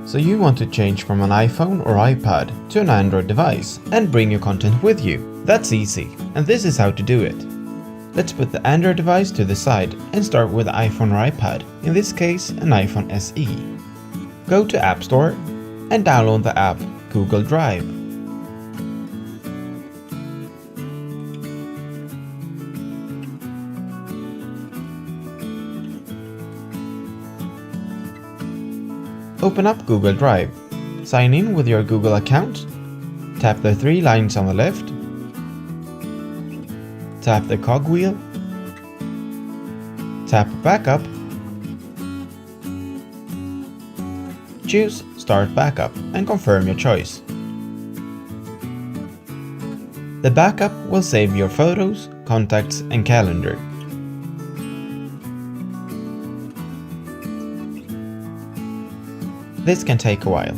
So you want to change from an iPhone or iPad to an Android device and bring your content with you. That's easy, and this is how to do it. Let's put the Android device to the side and start with the iPhone or iPad, in this case an iPhone SE. Go to App Store and download the app Google Drive. Open up Google Drive, sign in with your Google account, tap the three lines on the left, tap the cogwheel, tap Backup, choose Start Backup and confirm your choice. The backup will save your photos, contacts and calendar. This can take a while.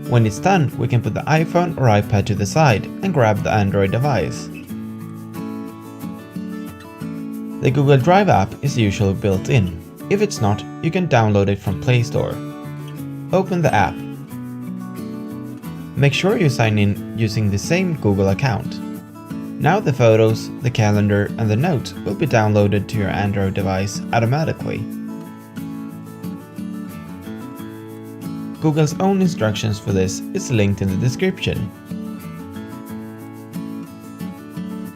When it's done, we can put the iPhone or iPad to the side and grab the Android device. The Google Drive app is usually built in. If it's not, you can download it from Play Store. Open the app. Make sure you sign in using the same Google account. Now the photos, the calendar and the notes will be downloaded to your Android device automatically. Google's own instructions for this is linked in the description.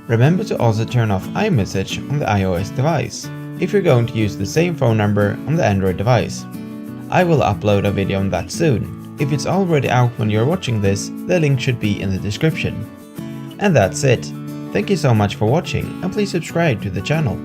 Remember to also turn off iMessage on the iOS device, if you're going to use the same phone number on the Android device. I will upload a video on that soon. If it's already out when you're watching this, the link should be in the description. And that's it. Thank you so much for watching and please subscribe to the channel.